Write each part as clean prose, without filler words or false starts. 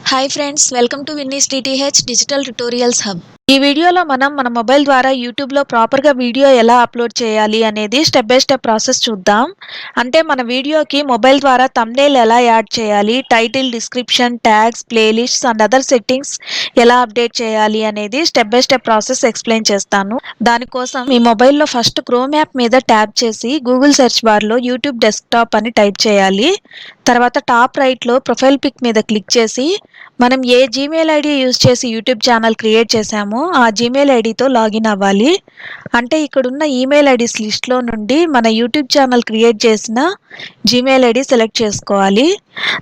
Hi friends, welcome to Vinni's DTH digital tutorials hub. ఈ వీడియోలో మనం మన మొబైల్ ద్వారా యూట్యూబ్లో ప్రాపర్గా వీడియో ఎలా అప్లోడ్ చేయాలి అనేది స్టెప్ బై స్టెప్ ప్రాసెస్ చూద్దాం. అంటే మన వీడియోకి మొబైల్ ద్వారా థంబ్నెయిల్ ఎలా యాడ్ చేయాలి, title, description, tags, playlists and other settings ఎలా అప్డేట్ చేయాలి అనేది step by step process explain చేస్తాను. దానికోసం మీ మొబైల్లో ఫస్ట్ క్రోమ్ యాప్ మీద ట్యాప్ చేసి గూగుల్ సెర్చ్ బార్లో యూట్యూబ్ డెస్క్టాప్ అని టైప్ చేయాలి. తర్వాత టాప్ రైట్లో ప్రొఫైల్ పిక్ మీద క్లిక్ చేసి మనం ఏ జీమెయిల్ ఐడి యూజ్ చేసి యూట్యూబ్ ఛానల్ క్రియేట్ చేసామో ఆ జీమెయిల్ ఐడితో లాగిన్ అవ్వాలి. అంటే ఇక్కడున్న ఈమెయిల్ ఐడీస్ లిస్ట్లో నుండి మన యూట్యూబ్ ఛానల్ క్రియేట్ చేసిన జీమెయిల్ ఐడి సెలెక్ట్ చేసుకోవాలి.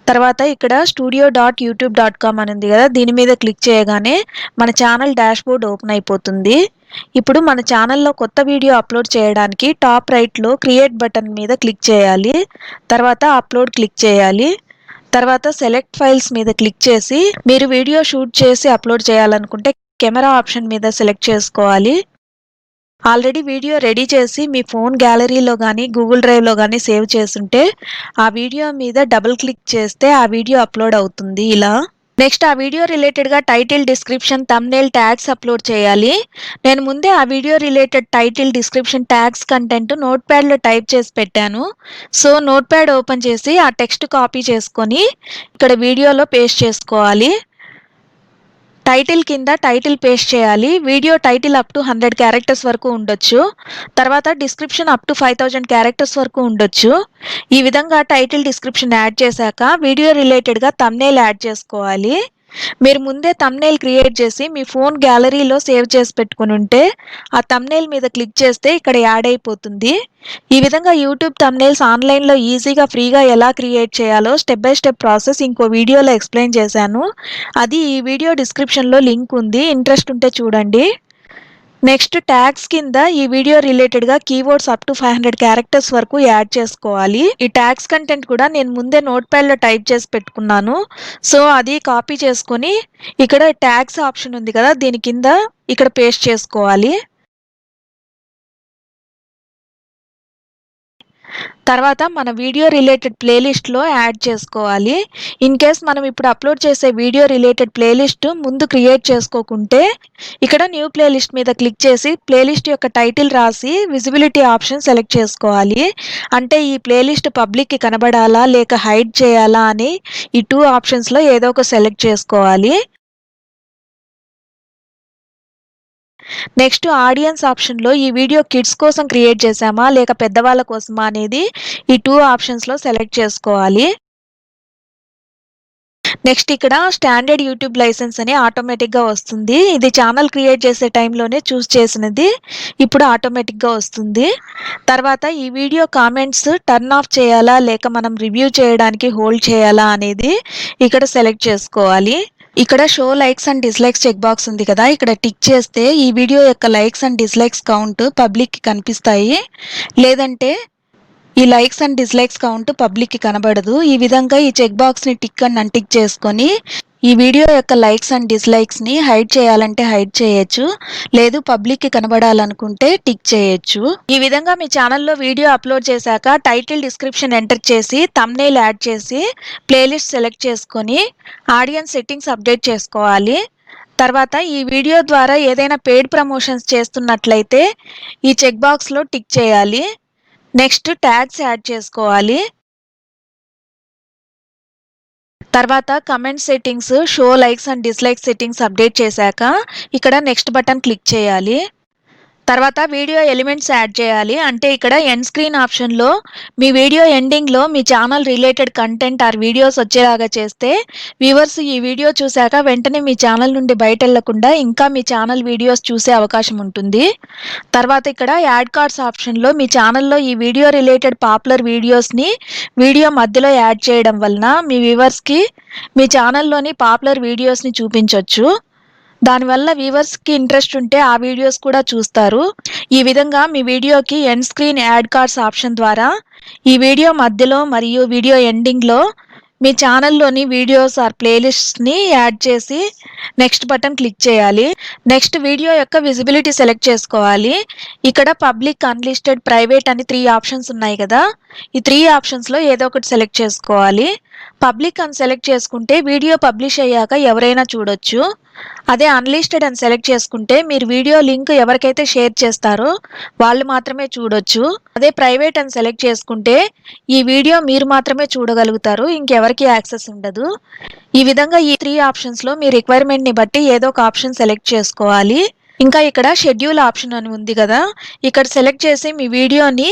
తర్వాత ఇక్కడ studio.youtube.com అని ఉంది కదా, దీని మీద క్లిక్ చేయగానే మన ఛానల్ డాష్బోర్డ్ ఓపెన్ అయిపోతుంది. ఇప్పుడు మన ఛానల్లో కొత్త వీడియో అప్లోడ్ చేయడానికి టాప్ రైట్లో క్రియేట్ బటన్ మీద క్లిక్ చేయాలి. తర్వాత అప్లోడ్ క్లిక్ చేయాలి. తర్వాత సెలెక్ట్ ఫైల్స్ మీద క్లిక్ చేసి మీరు వీడియో షూట్ చేసి అప్లోడ్ చేయాలనుకుంటే కెమెరా ఆప్షన్ మీద సెలెక్ట్ చేసుకోవాలి. ఆల్రెడీ వీడియో రెడీ చేసి మీ ఫోన్ గ్యాలరీలో కానీ గూగుల్ డ్రైవ్లో కానీ సేవ్ చేసుంటే ఆ వీడియో మీద డబుల్ క్లిక్ చేస్తే ఆ వీడియో అప్లోడ్ అవుతుంది ఇలా. నెక్స్ట్ ఆ వీడియో రిలేటెడ్గా title, description, thumbnail, tags upload చేయాలి. నేను ముందే ఆ video related title, description, tags content note ప్యాడ్లో టైప్ చేసి పెట్టాను. సో నోట్ ప్యాడ్ ఓపెన్ చేసి ఆ టెక్స్ట్ కాపీ చేసుకొని ఇక్కడ వీడియోలో పేస్ట్ చేసుకోవాలి. టైటిల్ కింద టైటిల్ పేస్ట్ చేయాలి. Video title up to 100 characters వరకు ఉండొచ్చు. తర్వాత డిస్క్రిప్షన్ అప్ టు 5000 క్యారెక్టర్స్ వరకు ఉండొచ్చు. ఈ విధంగా టైటిల్, డిస్క్రిప్షన్ యాడ్ చేశాక వీడియో రిలేటెడ్గా థంబ్నెయిల్ యాడ్ చేసుకోవాలి. మీరు ముందే థంబ్నెయిల్ క్రియేట్ చేసి మీ ఫోన్ గ్యాలరీలో సేవ్ చేసి పెట్టుకుని ఉంటే ఆ థంబ్నెయిల్ మీద క్లిక్ చేస్తే ఇక్కడ యాడ్ అయిపోతుంది. ఈ విధంగా యూట్యూబ్ థంబ్నెయిల్స్ ఆన్లైన్లో ఈజీగా ఫ్రీగా ఎలా క్రియేట్ చేయాలో స్టెప్ బై స్టెప్ ప్రాసెస్ ఇంకో వీడియోలో ఎక్స్ప్లెయిన్ చేశాను. అది ఈ వీడియో డిస్క్రిప్షన్లో లింక్ ఉంది, ఇంట్రెస్ట్ ఉంటే చూడండి. నెక్స్ట్ ట్యాగ్స్ కింద ఈ వీడియో రిలేటెడ్గా కీవర్డ్స్ అప్ టు 500 క్యారెక్టర్స్ వరకు యాడ్ చేసుకోవాలి. ఈ ట్యాగ్స్ కంటెంట్ కూడా నేను ముందే నోట్ ప్యాడ్లో టైప్ చేసి పెట్టుకున్నాను. సో అది కాపీ చేసుకొని ఇక్కడ ట్యాగ్స్ ఆప్షన్ ఉంది కదా, దీని కింద ఇక్కడ పేస్ట్ చేసుకోవాలి. తర్వాత మన వీడియో రిలేటెడ్ ప్లేలిస్ట్లో యాడ్ చేసుకోవాలి. ఇన్ కేస్ మనం ఇప్పుడు అప్లోడ్ చేసే వీడియో రిలేటెడ్ ప్లేలిస్ట్ ముందు క్రియేట్ చేసుకోకుంటే ఇక్కడ న్యూ ప్లేలిస్ట్ మీద క్లిక్ చేసి ప్లేలిస్ట్ యొక్క టైటిల్ రాసి విజిబిలిటీ ఆప్షన్ సెలెక్ట్ చేసుకోవాలి. అంటే ఈ ప్లేలిస్ట్ పబ్లిక్కి కనబడాలా లేక హైడ్ చేయాలా అని ఈ 2 ఆప్షన్స్లో ఏదో ఒక సెలెక్ట్ చేసుకోవాలి. నెక్స్ట్ ఆడియన్స్ ఆప్షన్లో ఈ వీడియో కిడ్స్ కోసం క్రియేట్ చేసామా లేక పెద్దవాళ్ళ కోసమా అనేది ఈ 2 ఆప్షన్స్లో సెలెక్ట్ చేసుకోవాలి. నెక్స్ట్ ఇక్కడ స్టాండర్డ్ యూట్యూబ్ లైసెన్స్ అని ఆటోమేటిక్గా వస్తుంది. ఇది ఛానల్ క్రియేట్ చేసే టైంలోనే చూస్ చేసినది, ఇప్పుడు ఆటోమేటిక్గా వస్తుంది. తర్వాత ఈ వీడియో కామెంట్స్ టర్న్ ఆఫ్ చేయాలా లేక మనం రివ్యూ చేయడానికి హోల్డ్ చేయాలా అనేది ఇక్కడ సెలెక్ట్ చేసుకోవాలి. ఇక్కడ show likes and dislikes check box ఉంది కదా, ఇక్కడ టిక్ చేస్తే ఈ వీడియో యొక్క లైక్స్ అండ్ డిస్లైక్స్ కౌంట్ పబ్లిక్కి కనిపిస్తాయి. లేదంటే ఈ లైక్స్ అండ్ డిస్లైక్స్ కౌంట్ పబ్లిక్కి కనబడదు. ఈ విధంగా ఈ చెక్ బాక్స్ని టిక్ అండ్ అన్టిక్ చేసుకొని ఈ వీడియో యొక్క లైక్స్ అండ్ డిస్లైక్స్ని హైడ్ చేయాలంటే హైడ్ చేయొచ్చు, లేదు పబ్లిక్కి కనబడాలనుకుంటే టిక్ చేయొచ్చు. ఈ విధంగా మీ ఛానల్లో వీడియో అప్లోడ్ చేశాక టైటిల్, డిస్క్రిప్షన్ ఎంటర్ చేసి థంబ్నెయిల్ యాడ్ చేసి ప్లేలిస్ట్ సెలెక్ట్ చేసుకొని ఆడియన్స్ సెట్టింగ్స్ అప్డేట్ చేసుకోవాలి. తర్వాత ఈ వీడియో ద్వారా ఏదైనా పెయిడ్ ప్రమోషన్స్ చేస్తున్నట్లయితే ఈ చెక్ బాక్స్లో టిక్ చేయాలి. నెక్స్ట్ ట్యాగ్స్ యాడ్ చేసుకోవాలి. తర్వాత comment settings, show likes and dislikes settings update చేశాక ఇక్కడ నెక్స్ట్ బటన్ క్లిక్ చేయాలి. తర్వాత వీడియో ఎలిమెంట్స్ యాడ్ చేయాలి. అంటే ఇక్కడ ఎండ్ స్క్రీన్ ఆప్షన్లో మీ వీడియో ఎండింగ్లో మీ channel related content or videos వచ్చేలాగా చేస్తే వ్యూవర్స్ ఈ వీడియో చూశాక వెంటనే మీ ఛానల్ నుండి బయట వెళ్లకుండా ఇంకా మీ ఛానల్ వీడియోస్ చూసే అవకాశం ఉంటుంది. తర్వాత ఇక్కడ యాడ్ కార్డ్స్ ఆప్షన్లో మీ ఛానల్లో ఈ వీడియో రిలేటెడ్ పాపులర్ వీడియోస్ని వీడియో మధ్యలో యాడ్ చేయడం వలన మీ వ్యూవర్స్కి మీ ఛానల్లోని పాపులర్ వీడియోస్ని చూపించవచ్చు. దానివల్ల వ్యూవర్స్కి ఇంట్రెస్ట్ ఉంటే ఆ వీడియోస్ కూడా చూస్తారు. ఈ విధంగా మీ వీడియోకి end screen add cards option ద్వారా ఈ వీడియో మధ్యలో మరియు వీడియో ఎండింగ్లో మీ ఛానల్లోని వీడియోస్ ఆర్ ప్లేలిస్ట్ని యాడ్ చేసి నెక్స్ట్ బటన్ క్లిక్ చేయాలి. నెక్స్ట్ వీడియో యొక్క విజిబిలిటీ సెలెక్ట్ చేసుకోవాలి. ఇక్కడ పబ్లిక్, అన్లిస్టెడ్, ప్రైవేట్ అని 3 ఆప్షన్స్ ఉన్నాయి కదా, ఈ 3 ఆప్షన్స్లో ఏదో ఒకటి సెలెక్ట్ చేసుకోవాలి. పబ్లిక్ అని సెలెక్ట్ చేసుకుంటే వీడియో పబ్లిష్ అయ్యాక ఎవరైనా చూడొచ్చు. అదే అన్‌లిస్టెడ్ అని సెలెక్ట్ చేసుకుంటే మీరు వీడియో లింక్ ఎవరికైతే షేర్ చేస్తారో వాళ్ళు మాత్రమే చూడొచ్చు. అదే ప్రైవేట్ అని సెలెక్ట్ చేసుకుంటే ఈ వీడియో మీరు మాత్రమే చూడగలుగుతారు. ఇంకెవరికీ యాక్సెస్ ఉండదు. ఈ విధంగా ఈ 3 ఆప్షన్స్‌లో మీ రిక్వైర్మెంట్‌ని బట్టి ఏదో ఒక ఆప్షన్ సెలెక్ట్ చేసుకోవాలి. ఇంకా ఇక్కడ షెడ్యూల్ ఆప్షన్ అని ఉంది కదా! ఇక్కడ సెలెక్ట్ చేసి మీ వీడియోని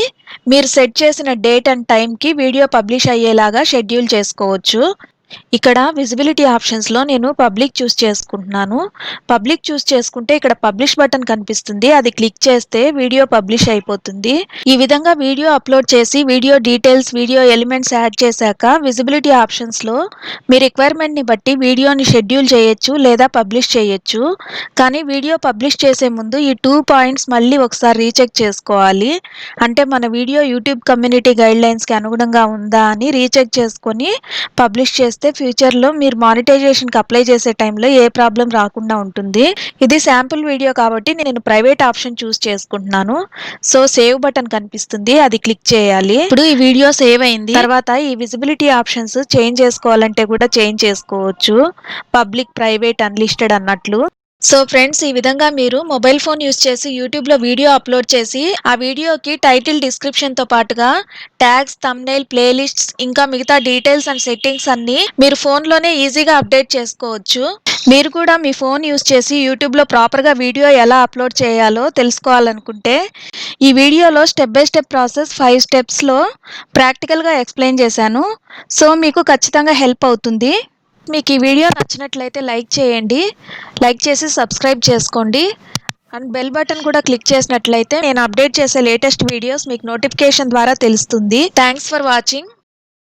మీరు సెట్ చేసిన డేట్ అండ్ టైమ్‌కి వీడియో పబ్లిష్ అయ్యేలాగా షెడ్యూల్ చేసుకోవచ్చు. ఇక్కడ విజిబిలిటీ ఆప్షన్స్‌లో నేను పబ్లిక్ చూస్ చేసుకుంటున్నాను. పబ్లిక్ చూస్ చేసుకుంటే ఇక్కడ పబ్లిష్ బటన్ కనిపిస్తుంది. అది క్లిక్ చేస్తే వీడియో పబ్లిష్ అయిపోతుంది. ఈ విధంగా వీడియో అప్లోడ్ చేసి video details, video elements add చేశాక విజిబిలిటీ ఆప్షన్స్‌లో మీ రిక్వైర్మెంట్‌ని బట్టి వీడియోని షెడ్యూల్ చేయొచ్చు లేదా పబ్లిష్ చేయొచ్చు. కానీ వీడియో పబ్లిష్ చేసే ముందు ఈ 2 పాయింట్స్ మళ్ళీ ఒకసారి రీచెక్ చేసుకోవాలి. అంటే మన వీడియో యూట్యూబ్ కమ్యూనిటీ గైడ్‌లైన్స్‌కి అనుగుణంగా ఉందా అని రీచెక్ చేసుకొని పబ్లిష్ చేస్తే ఫ్యూచర్‌లో మీరు మానిటైజేషన్‌కి అప్లై చేసే టైంలో ఏ ప్రాబ్లమ్ రాకుండా ఉంటుంది. ఇది శాంపుల్ వీడియో కాబట్టి నేను ప్రైవేట్ ఆప్షన్ చూస్ చేసుకుంటున్నాను. సో, సేవ్ బటన్ కనిపిస్తుంది. అది క్లిక్ చేయాలి. ఇప్పుడు ఈ వీడియో సేవ్ అయింది. తర్వాత ఈ విజిబిలిటీ ఆప్షన్స్ చేంజ్ చేసుకోవాలంటే కూడా చేంజ్ చేసుకోవచ్చు. పబ్లిక్, ప్రైవేట్, అన్‌లిస్టెడ్ అన్నట్లు. సో ఫ్రెండ్స్, ఈ విధంగా మీరు మొబైల్ ఫోన్ యూస్ చేసి యూట్యూబ్‌లో వీడియో అప్లోడ్ చేసి ఆ వీడియోకి టైటిల్, డిస్క్రిప్షన్‌తో పాటుగా ట్యాగ్స్, థంబ్‌నెయిల్, ప్లేలిస్ట్స్ ఇంకా మిగతా డీటెయిల్స్ అండ్ సెట్టింగ్స్ అన్నీ మీరు ఫోన్‌లోనే ఈజీగా అప్డేట్ చేసుకోవచ్చు. మీరు కూడా మీ ఫోన్ యూస్ చేసి యూట్యూబ్‌లో ప్రాపర్‌గా వీడియో ఎలా అప్లోడ్ చేయాలో తెలుసుకోవాలనుకుంటే ఈ వీడియోలో స్టెప్ బై స్టెప్ ప్రాసెస్ 5 స్టెప్స్‌లో ప్రాక్టికల్‌గా ఎక్స్‌ప్లెయిన్ చేశాను. సో మీకు ఖచ్చితంగా హెల్ప్ అవుతుంది. మీకు ఈ వీడియో నచ్చినట్లయితే లైక్ చేయండి. లైక్ చేసి సబ్స్క్రైబ్ చేసుకోండి. అండ్ బెల్ బటన్ కూడా క్లిక్ చేసినట్లయితే నేను అప్డేట్ చేసే లేటెస్ట్ వీడియోస్ మీకు నోటిఫికేషన్ ద్వారా తెలుస్తుంది. Thanks for watching.